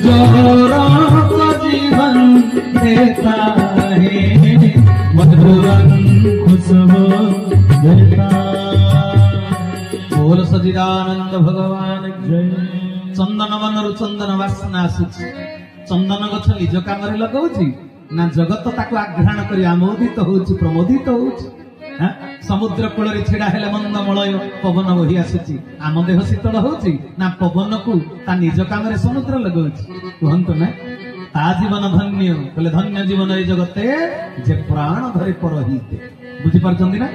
जोरों को जीवन देता है, मधुवन खुशबू देता। बोल सच्चिदानंद भगवान जय। चंदन वनरु चंदन वासना आसुची। चंदन गछ निज काम लगाऊची ना जगत ताको आघ्राण कर आमोदित होउची प्रमोदित होउची। समुद्र कूल छिड़ा हेले मंदमलय पवन बही आसुची आम देह शीतल होउची ना पवन को ता निज काम समुद्र लगाऊची। कहतु ना ता जीवन धन्य कहले धन्य जीवन ए जगते जे प्राण धरे परहिते। बुझी पारछंती ना।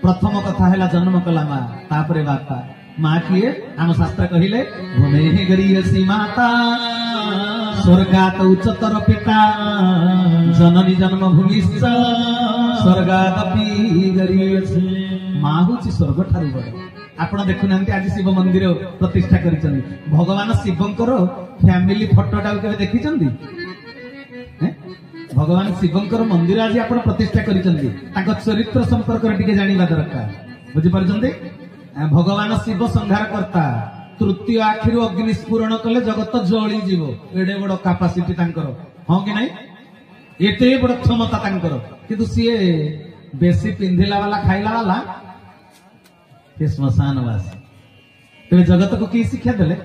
प्रथम कथा है जन्म कला माँ तापरे बापा। माँ किए आम शास्त्र कहिले भूमि गरीयसी माता स्वर्गात उच्चतर पिता जननी जन्मभूमि स्वर्गादपि गरीयसी। माँ हूँ स्वर्ग ठारू बड़। आपण देखुना आज शिव मंदिर प्रतिष्ठा करिसंती। भगवान शिवंकर फैमिली फोटोटा केबे देखिसंती? भगवान शिवंकर मंदिर आज आपण प्रतिष्ठा करिसंती। ताको चरित्र संपर्क टिके जानिबा दरकार। बुझी पारछंती? भगवान शिव संहार करता तृतीय आखिर अग्नि स्फुरण कले जगत जली जीव। एडे बड़ कैपेसिटी तांकर हां कि नहीं? एते बड़ क्षमता तांकर किंतु सीए बेसी पिंधिला वाला खाइला वाला के श्मशानवासी। तो जगत को की शिक्षा देले?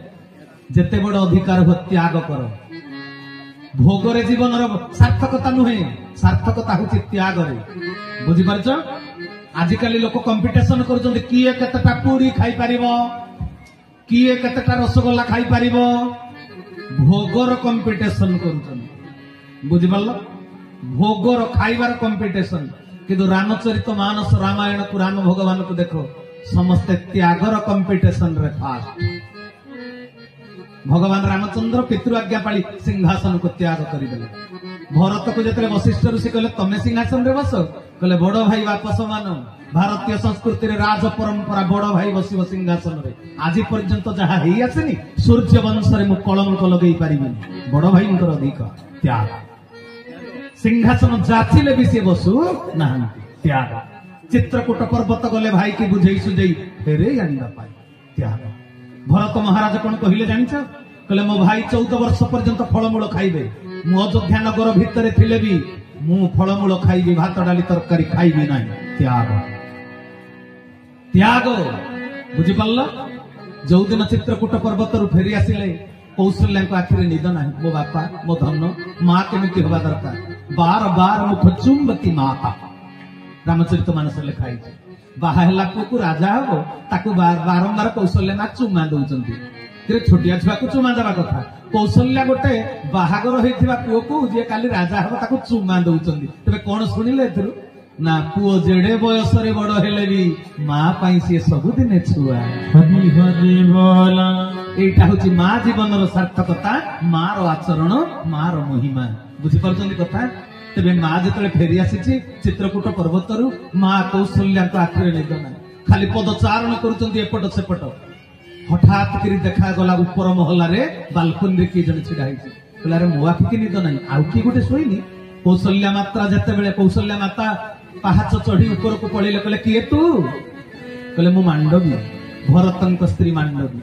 जेते बड़ अधिकार हो त्याग कर। भोगरे जीवन सार्थकता नुहे, सार्थकता हूँ त्याग। बुझी पारछ? आजिकाली लोक कंपिटिशन करुछन्ति किए केतेटा पूरी खाई परिबो, किए केतेटा रसगोल्ला खाई परिबो। भोगर कंपिटिशन करुछन्ति। बुझि पारलो? भोगर खाइबार कंपिटिशन। किंतु रामचरित मानस रामायण को राम भगवान को देखो समस्ते त्यागर कंपिटिशन रे फास्ट। भगवान रामचंद्र पितृ आज्ञा पाली सिंहासन को त्याग करदेले। भरत को जिते वशिष्ठ ऋषि कहले तमे सिंहासन रे बस, कहले बड़ भाई वापस मान। भारतीय संस्कृति रे राज परंपरा बड़ भाई बसिव सिंहासन रे। आज पर्यंत जहा हेई आसेनी सूर्य वंश रे मु कलंक लगेई परिबिनी। बड़ भाई उनकर अधिकार त्याग। सिंहासन जाचिले भी से बसु नाहंती त्याग। चित्रकूट पर्वत गले भाई की बुझेई सुझेई फेरे आनिबा पाई त्याग। भरत महाराज कौन कहले जानिछ? कहले मो भाई 14 वर्ष पर्यंत फलमूल खाइबे। मु अयोध्या नगर भितर थिले भी मु फलमूल खाइबी, भात डाली तरकारी खाइबी नाही। त्याग त्याग। बुझी पारल? जो दिन चित्रकूट पर्वत रु फेरी आसिले कौशल्या आखिरे निद नाही। मो बापा मो धन माँ केमिति होबा दरकार। बार बार मुख चुंबती माता रामचरित मानस लिखाई। बाहला पुकु राजा हो ताकू बारंबार कौशल्या माँ चुमा दउचंती। छोटिया छुआ को चुमा देवा कथा। कौशल्या गोटे बाहागर होइथिबा पुओ को जे काली राजा हो ताकू चुमा दउचंती। तबे कोन सुनिले एथरु ना पुओ जेडे बयस रे बड़ हेले भी माँ पाई से सब दिन छुआ। हरि हरि बोला। एटा होची माँ जीवन रो सार्थकता, माँ रो आचरण, माँ रो महिमा। बुझी पारछंती कथा? तेबे माँ जेतले फेरी आसीची चित्रकूट पर्वतरु माँ कौशल्या को आखिरे निद ना खाली पदचारण करूचंती एपट सेपट। हठात करी देखा गला ऊपर महला रे बालकनी रे की जने छिड़ा हिची। कहला रे मो आखि की निद नाही आउ की गोटे सोईनी। कौशल्या माता जेते बेले कौशल्या माता पाहाच चढ़ी ऊपर को पळिले कहले किए तू? कहले मु मांडवी भरतंक स्त्री मांडवी।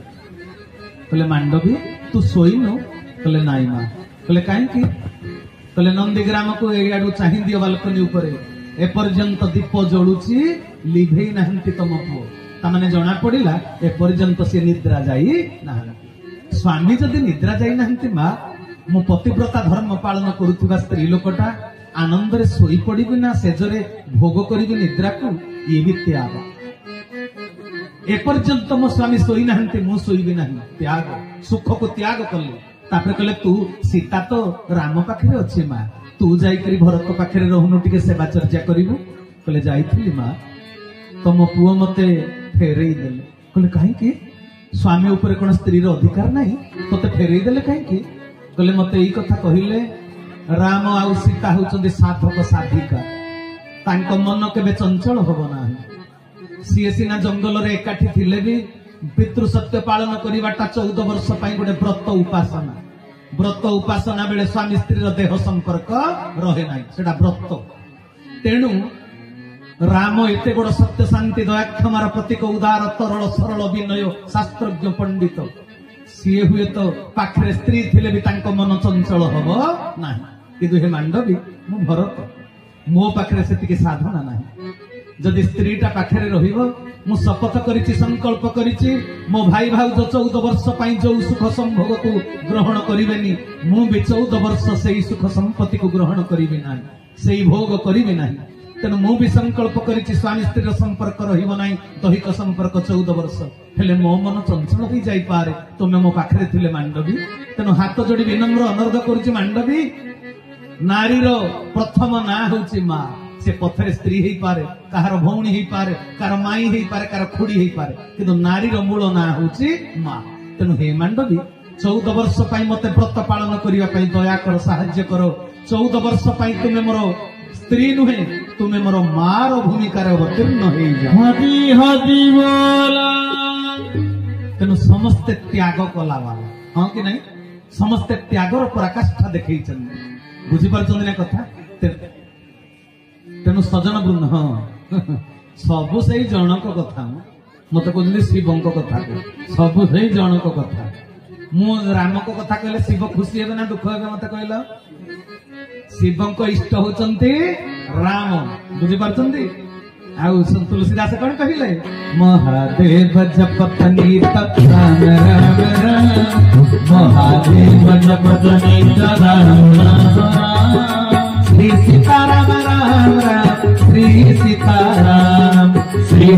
कहले मांडवी तू सोईनु? कहले नाई माँ। कहले काहे की? कहले नंदीग्राम को एआडू चाहि दियो बालकनी ऊपर एपर्यंत दीप जळुची लिभेई नाहंती तम पुओ। तामाने जना पड़िला एपर्यंत से निद्रा जाई नाहंती। स्वामी जदि निद्रा जाई नाहंती माँ मु पतिव्रता धर्म पालन करुथिबा स्त्री लोकटा आनंद रे सोई पड़िबि ना सेजरे भोग करिबि निद्रा को? ये भी त्याग। एपर्यंत मो स्वामी सोई नाहंती मु सोईबि नाही। त्याग। सुख को त्याग कले। तापर कहले तू सीता तो राम पाखरे अच्छे माँ तू जाई करी भरत पाखरे रहनु टिके सेवा चर्चा करिबु। कहले जाइथिली माँ तो मो पुओ मते फेरेई देले। कहले काहे की? स्वामी ऊपर कोन स्त्री रो अधिकार नाही तते फेरेई देले काहे की? कहले मते एई कथा कहिले राम आउ सीता होचंदी साधक साधिका। तांको मन केबे चंचल होबो नाही। सीए सिना जंगल रे एकाठी थिले भी पितृ सत्य पालन करिवाटा 14 वर्ष पाई गोटे व्रत उपासना। व्रत उपासना बेले स्वामी स्त्री रो देह संपर्क रहे नाही सेटा व्रत। तेणु राम एते बड़ सत्य शांति दया क्षमार प्रतीक उदार तरल सरल विनय शास्त्रज्ञ पंडित सीए हुए तो पाखरे स्त्री थिले भी तांको मन चंचल हब ना किंतु हे मांडवी मु भरत मो पाखरे सेतिके साधना नाही जदि स्त्रीटा पाखरे रहिबो मु शपथ करिछि संकल्प करिछि मो भाई भाउज 14 वर्ष पई जो सुख संभोग को ग्रहण करिवेनी मु भी 14 वर्ष सेई सुख संपत्ति को ग्रहण करिवे नाही सेई भोग करिवे नाही तेणु मु भी संकल्प करिछि स्वामी स्त्री संपर्क रहिबो नाही दैहिक संपर्क 14 वर्ष हेले मो मन चंचल होई जाई पारे तुमे मो पाखरे थिले मांडवी तेणु हाथ जोड़ी विनम्र अनुरोध करिछि मांडवी नारीर प्रथम ना होछि मां से पथरे स्त्री ही पारे कहार भौणी ही पारे कार माई ही पारे कार खुड़ी ही पारे किंतु नारीर मूल ना होछि मां तेणु हे मांडवी 14 वर्ष पई मते व्रत पालन करिवा पई दया कर सहाय्य करो 14 वर्ष पई तुमे मोर स्त्री नुहे तुमे मोर मार भूमिका रे अवतीर्ण होई जा हदी हदी बोला तेणु समस्त त्याग कला वाला हां कि नहीं समस्त त्यागर पराकाष्ठा देखैछन बुझी पारछन ना कथा तेणु सजन वृंद हाँ सबु से जनक कथा मत कहते शिव कथा सबु से जनक कथा मु राम को कथा कहले शिव खुशी हे ना दुख हे मत कहल शिव इष्ट होचंती राम बुझी पारछंती आउ तुलसीदास कौन कहले महादेव जपतनी तत्राम राम राम महादेव जपतनी तत्राम श्री सीताराम राम राम श्री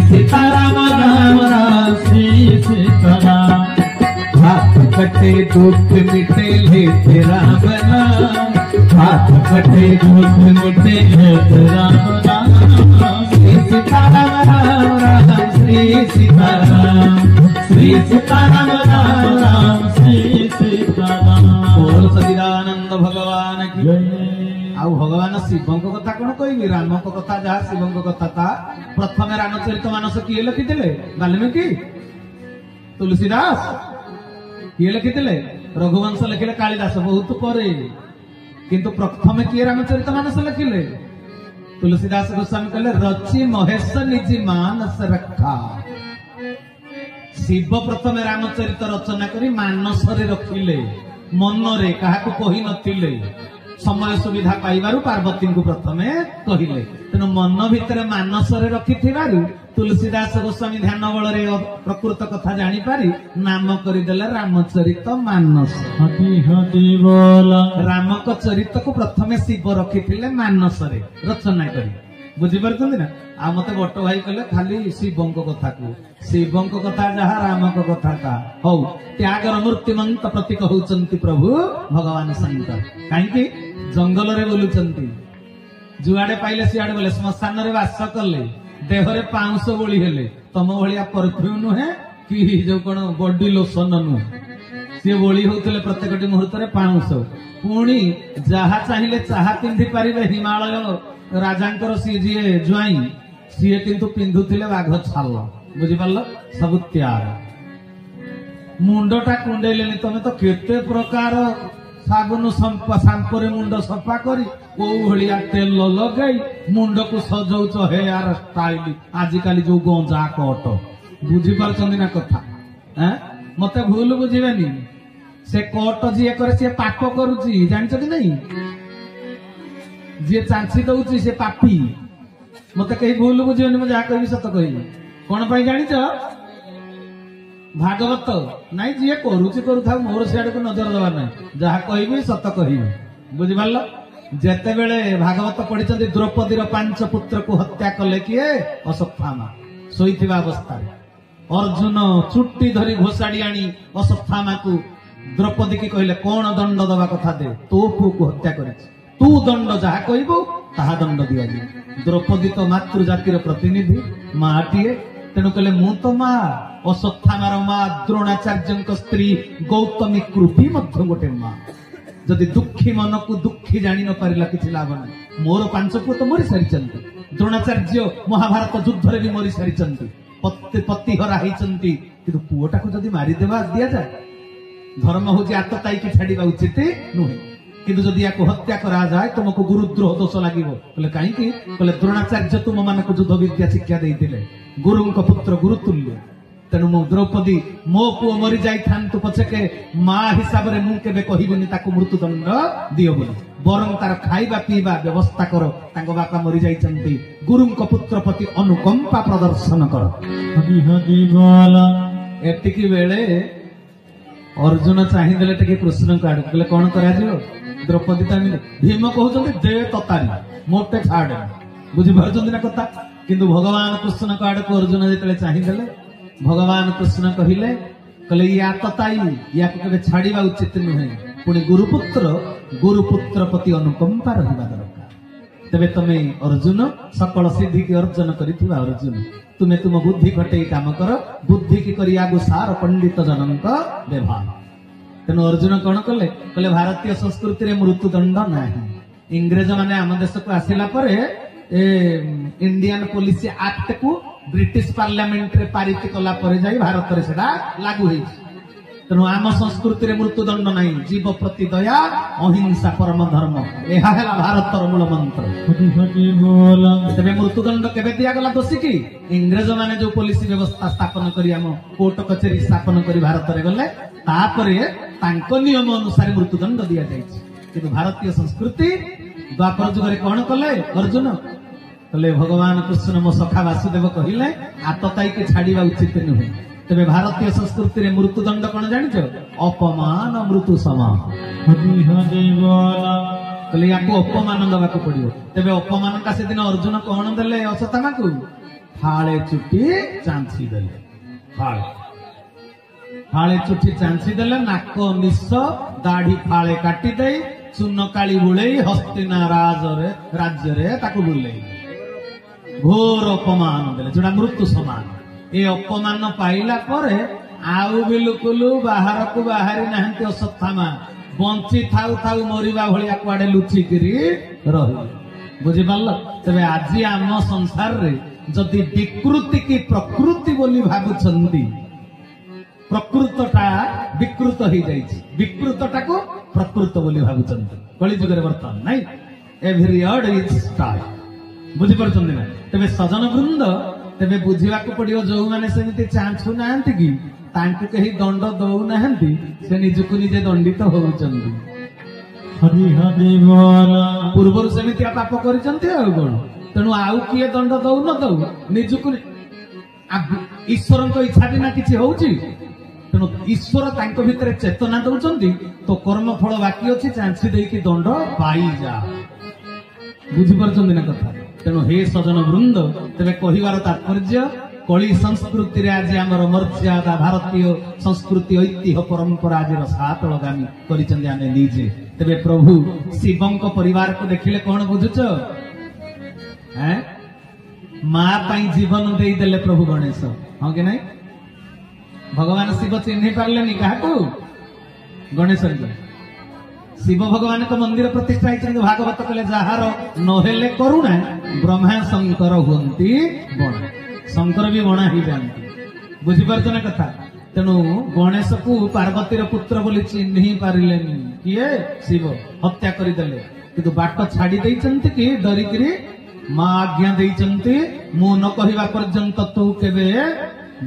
सीताराम राम राम श्री सीताराम हाथ कटे दुख मिटे लेते राम राम हाथ कटे दुख मिटे लेते राम राम श्री सीताराम राम राम श्री सीताराम राम राम श्री सीताराम बोल सच्चिदानंद भगवान की जय आउ भगवान शिव कथा कौन कहि राम कथा जहाँ शिव कथा ता प्रथम रामचरित मानस किए लिखिले वाल्मीकि तुलसीदास किए लिखिले रघुवंश लिखिले कालिदास बहुत पर किंतु प्रथम किए रामचरित मानस लिखिले तुलसीदास गोस्वामी कहले रचि महेश निज मानस रखा शिव प्रथम रामचरित रचना करी मानस रे रखिले मन रे काहाकू कहि नथिले समय सुविधा पाइबारु पार्वती को प्रथमे कहिले तेणु मन भितर मानस रे रखिथिबारु तुलसीदास गोस्वामी ध्यान बल प्रकृत कथा जानी पारी नाम करदेले रामचरित मानस रामक चरित को प्रथमे शिव रखिथिले मानस रे रचना करी बुझी पारछन्ती ना आ मते बट भाई कहले खाली शिवंक कथा को शिवंक कथा जहा रामक कथा ता हौ त्यागर मूर्तिमंत प्रतीक होचंती प्रभु भगवान शंकर काहेकि जंगल रे बोलुचंती जुआडे पाइले सिआडे बोले श्मशान रे वास कले देहरे पाउंस बोली हेले तम भलिया परफ्यूम नुहे कि जो कोन बॉडी लोशन नुहे सी बोली होतले प्रत्येकटी मुहूर्त रे पाउंस पुणी जहा चाहिले चाहा पिंधि पारिबे हिमालय राजांकर सी जी ज्वाई सी किंतु पिंधुथिले बाघ छाल बुझी पारलो सब त्याग मुंडटा कुंडेलेनी तमे तो केते प्रकार साबुन सांपरे मुंड सफा करी को भलिया तेल लगई मुंड को सजौच हेयर स्टाइल आजिकाली जो गंजा कट बुझी पारछन्ती ना कथा मते भूल बुझीबेनी से कट जी करे से पाप करूची जानछ कि नहीं जी चांची दउची से पापी मते कहीं भूल बुझीबेनी म जा कहबी सत कहबी कोन पई जानिछ भागवत नाई जी करुची करूथा मोर सियाड़ को नजर देवा ना जहाँ कहबी सत कहबी बुझी पारल जेते बेले भागवत पढ़ी द्रौपदीर 5 पुत्र को हत्या कले किए अश्वत्थामा शोइथिबा अवस्था अर्जुन चुट्टी धरी घोषाड़ी आनी अश्वत्थामा को द्रौपदी की कहले कौन दंड दवा कथा दे तो पु को हत्या करिछि तू दंड जहाँ कहबो ताहा दंड दिया जी द्रौपदी तो मातृ जातिर प्रतिनिधि माटीए तेणु कहले मु तो मा अश्वत्थामार मां द्रोणाचार्य स्त्री गौतमी कृपी मध्य गोटे मां जदि दुखी मन को दुखी जानी न पारिला किछि लाभ नै मोर 5 पुत मरी सारिचंती द्रोणाचार्य महाभारत युद्ध रे भी मरी सारिचंती पति हरा होइचंती किंतु पुओटा को जदि मारी देबा दिया जाय धर्म होछि आतताई की छाड़ीबा उचित नुहे किंतु जदि याको हत्या करा जाए तुमको गुरुद्रोह दोष लागिबो कहले काहे कि कहले द्रोणाचार्य तुम मानको युद्ध विद्या शिक्षा देइतिले गुरुंक पुत्र गुरुतुल्य तेणु मु द्रौपदी मो पुओ मरी जाई थांतु पछके मां हिसाब रे मु केबे कहिबेनी ताकू मृत्युदंड दियो बोली बरं तार खाइबा पीबा व्यवस्था करो तांको बापा मरी जाई चंती गुरुंक पुत्र प्रति अनुकंपा प्रदर्शन करो एतिकी बेले अर्जुन चाहि देले टिके कृष्ण को आड़ कहले कोन करा जियो द्रौपदी तामिले भीम कहउछन्ते दे ततारी मोटे छाड़ बुझि भरचंदी ना कथा किंतु भगवान कृष्ण को आड़ को अर्जुन जेतले चाहि देले भगवान कृष्ण कहिले कहले या तताई या केबे छाड़ीबा उचित नुहे पुणी गुरुपुत्र प्रति अनुकंपा रहिबा दरकार तबे तमे अर्जुन सकल सिद्धि की अर्जन करिथिबा अर्जुन तुमे तुम बुद्धि घटे काम कर बुद्धि की करिया सार पंडित जनक व्यवहार तेणु अर्जुन कौन कले कहले भारतीय संस्कृति रे मृत्युदंड नाही इंग्रेज माने आम देश को आसिला परे इंडियन पॉलिसी एक्ट को ब्रिटिश पार्लियामेंट रे पारित कला परे जाई भारत रे सेडा लागू होई तेणु आम संस्कृति रे मृत्युदंड नाही जीव प्रति दया अहिंसा परम धर्म एहा हैला भारतर मूल मंत्र तेबे मृत्युदंड केबे दिया गला दोषी की इंग्रेज माने जो पॉलिसी व्यवस्था स्थापन करी आम कोर्ट कचेरी स्थापन करी भारत रे गले तापरे तांको नियम अनुसार मृत्युदंड दिया जायछि किंतु भारतीय संस्कृति द्वापर जुग रे कोन कले अर्जुन कले भगवान कृष्ण मो सखा वासुदेव कहिले आतताई के छाड़ीबा उचित नुहे तेबे भारतीय संस्कृति रे मृत्युदंड कोन जानिछ अपमान मृत्यु समान कले याको अपमान दबाको पड़ियो तेबे अपमान का से दिन अर्जुन कोन देले असतमा को फाळे चुटी चांची देले फाळे चुटी चांची देले नाक निस दाढ़ी फाळे काटी दे चून काली बुलेई हस्तिना राज्य रे ताको बुलेई घोर अपमान देले जोड़ा मृत्यु समान ए अपमान पाइला परे आउ बिलकुल बाहर को बाहरी नाहंती असत्थामा बंची थाउ थाउ मरिबा भलिया कुआडे लुचि करी रहि बुझि पारल तबे आजि आम संसार रे जदि विकृति की प्रकृति बोली भाबुछंती प्रकृतटा विकृत हो जाइछि विकृतटा को प्रकृत बोली भाबुछंती कली जुग रे वर्तमान नाही एवरी वर्ड इज स्टार्ट बुझि परछंती ना तबे सजन वृंद तेबे बुझिबा को पड़ियो जो माने सेमिति चांछु नाहंती कि तांकु कहि दंड दउ नाहंती से निजकु निजे दंडित होउचंदी हरि हरि बोल पूर्वरु सेमिति पाप करिचंती आ कोन तेनु आउ किए दंड दउ न दउ निजकु ईश्वर को इच्छा बिना किछि होउची तेनु ईश्वर तांको भितरे चेतना दउचंदी तो कर्म फल बाकी अछि चांछि देई कि दंड पाई जा बुझि परछंदी ना कथा तेणु हे सजन वृंद तेरे कहिवार तात्पर्य कली संस्कृति रे आज आमर मर्यादा भारतीय संस्कृति ऐतिह्य परंपरा आज सातलगामी करिचंदी आमे निजे तेबे प्रभु शिवंक परिवार को देखिले कोन बुझुछ हैं मां पई जीवन देई देले प्रभु गणेश हां कि नहीं भगवान शिव चिन्हि पारलेनी काहू गणेश शिव भगवान को मंदिर प्रतिष्ठा होती भागवत कहले जार नहेले करुणा ब्रह्मा शंकर हुंती बणा शंकर भी बणा ही जाती बुझीपार ना कथा तेणु गणेश को पार्वतीर पुत्र बोली चिन्हि पारिलेनी किए शिव हत्या करदेले किंतु बाट छाड़ी देइचंती कि डरिकरी मां आज्ञा देइचंती मु न कहिबा पर्यंत तू केबे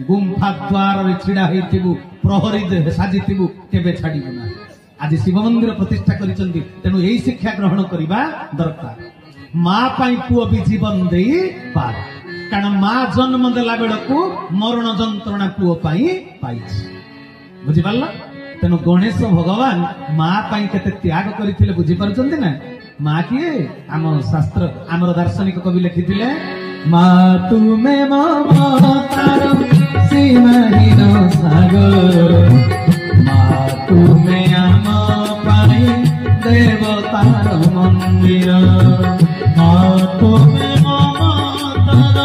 गुंफा द्वार रे छिड़ा हेतिबु प्रहरी दे साजितिबु केबे छाड़ीबु ना आज शिव मंदिर प्रतिष्ठा करिचंदी तेणु यही शिक्षा ग्रहण करबा दरकार मां पाई पुओ भी जीवन देई पार कारण मां जन्म देला बेलकू मरण जंत्रणा पुओ पाई पाइछि बुझि पारला तेणु गणेश भगवान मां पाई केते त्याग करिथिले बुझि परचंदी ना मां किए आम शास्त्र आमर दार्शनिक कवि लिखिथिले मां तुमे ममतार सीमाहीन सागर मां तुमे आम पाई देवतार मंदिर मां तुमे ममतार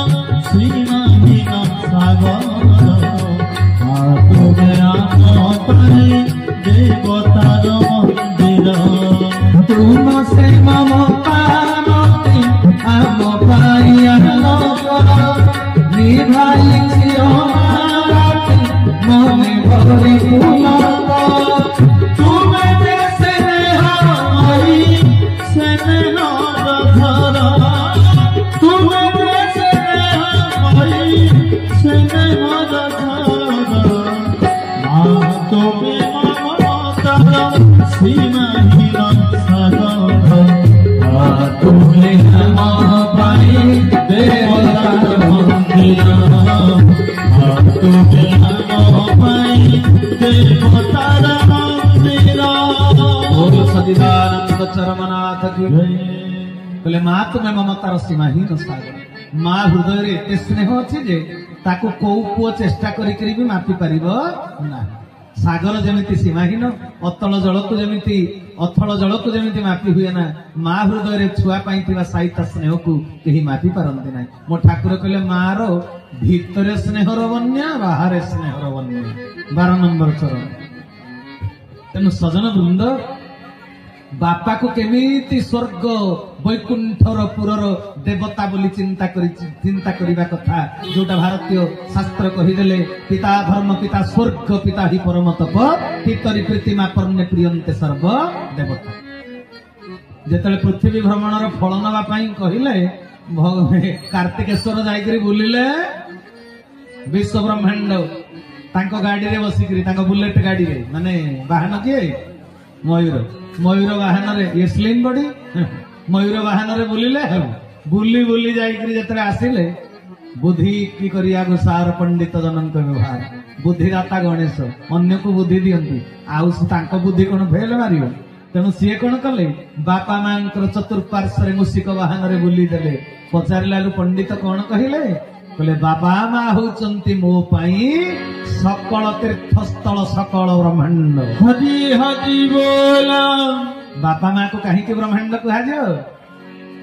सीमाहीन सागर मां तुमे आम पाई देवतार मंदिर तुम से ममता मति आम पाई निभाई मने भरी तुम जैसे सदिदानंद चरमनाथ की कहले माँ तुम्हें ममतार सीमाहीन सागर माँ हृदय एते स्नेह अच्छी जे ताकू को पुओ चेष्टा करी भी मापी पारिब ना सागर जमिति सीमाहीन अतल जल को जमिति अथल जल को जमिति मापी हुए ना माँ हृदय छुआ पाई साहित्य स्नेह को कहीं मापी पारती ना मो ठाकुर कहले मार भीतर स्नेहर बन्या बाहर स्नेहर बन्या 12 नंबर चरण तेणु सजन वृंद बापा को केमिति स्वर्ग वैकुंठर पुरर देवता बोली चिंता करने कथा जोटा भारतीय शास्त्र कहीदेले पिता धर्म पिता स्वर्ग पिता ही परम तप पितरी प्रीतिमा पर्णे प्रियंते सर्व देवता जेतले पृथ्वी भ्रमणर फल नवा कहले कार्तिकेश्वर जाइकरी बुलिले विश्व ब्रह्मांड तांको गाड़ी रे बसिकरी तांको बुलेट गाड़ी रे माने वाहन किए मयूर मयूर वाहन रे ये स्लिम बॉडी मयूर वाहन रे बुलिले बुली बुली जाइकरी जतरे आसिले बुद्धि की करिया सार पंडित जनक व्यवहार बुद्धिदाता गणेश अन्य को बुद्धि दियंती आउ तांको बुद्धि कोन फेल मारियो तेणु सी कौन कले बापा मां चतुर्पार्श्व मूषिक वाहन रे बुली देले पचारिलालु पंडित कौन कहले कहले बाबा मां होचंती मो पाई सकल तीर्थस्थल सकल ब्रह्मांड हरि हरि बोला बापा मां को कहीं ब्रह्मांड कह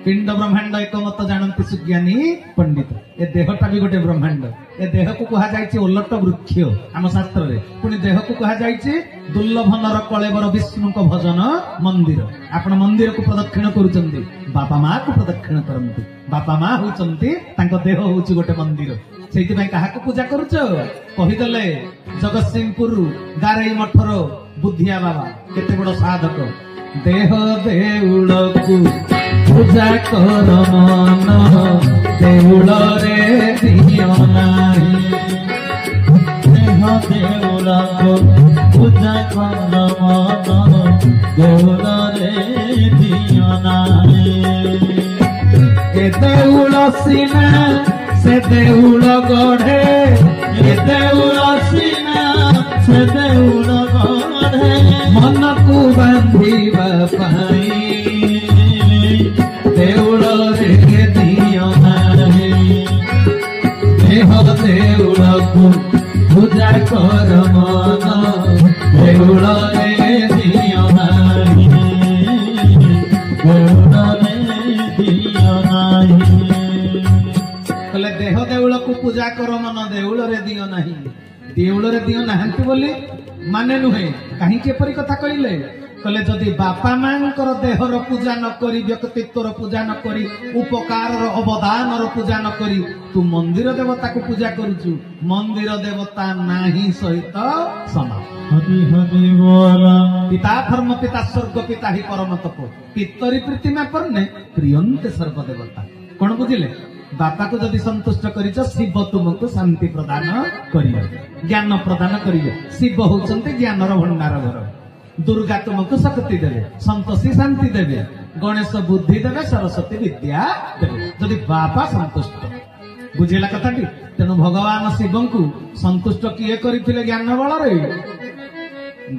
पिंड ब्रह्मांड एक मत जानती सुज्ञानी पंडित ए देहटा भी गोटे ब्रह्मांड ए देह को कह जाए ओलट वृक्ष आम शास्त्र रे पुणी देह को कह जाए दुर्लभ नर कलेवर विष्णु को भजन मंदिर आपण मंदिर को प्रदक्षिण करुचंती बापा मां को प्रदक्षिण करंती बापा मां होचंती तांको देह होची गोटे मंदिर सेति पई काहा को पूजा करूच कहिदले जगतसिंहपुर गारई मठर बुद्धिया बाबा केते बड़ साधक देह देउल को पूजा कर मन देउल रे दियो नाही देह देउल को पूजा कर मन देउल रे दियो नाही ए देउल सीना से देउल गढ़े ए देउल सीना से देउल गढ़े मन को बांधिबा पाई देउल रे दियो नाही देह देउल को पूजा कर मन देउल रे दियो नाही देउल रे दियो नाही कहले देह देउल को पूजा कर मन देउल रे दियो नाही देउल रे दियो नाहंती बोली माने नुहे कहीं केपरी कथा कहले कहले जदि बापा मांकर देहर पूजा न करी व्यक्तित्वर पूजा न करी उपकार अवदान पूजा न करी तू मंदिर देवता को पूजा करुचु मंदिर देवता नाही सहित समान हरि हरि बोला पिता धर्म पिता स्वर्ग पिता ही परम तप पितरी प्रीतिमा पर्णे प्रियंते सर्व देवता कौन बुझिले बापा को जदि संतुष्ट करिछ शिव तुमको शांति प्रदान करियो ज्ञान प्रदान करियो शिव होचंते ज्ञानर भंडार घर दुर्गा तुमको शक्ति देवे संतोषी शांति देवे गणेश बुद्धि देवे सरस्वती विद्या देवे जदि बापा संतुष्ट बुझेला कथाटी तेणु भगवान शिव को संतुष्ट किए करथिले ज्ञान बल रे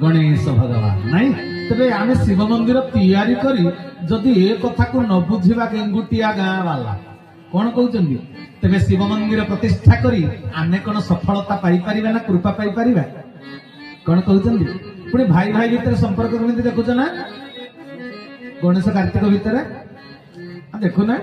गणेश भगवान नहीं तबे आमे शिव मंदिर तैयारी करी जदि ए कथा को न बुझिबा गेंगुटिया गाँ वाला कौन कहते तेरे शिव मंदिर प्रतिष्ठा करी आने कौन सफलता पाई परिबा ना कृपा पाई परिबा कौन कहते पुणी भाई भाई भितर संपर्क केमिति देखुछ ना गणेश कार्तिक भितर देखु ना।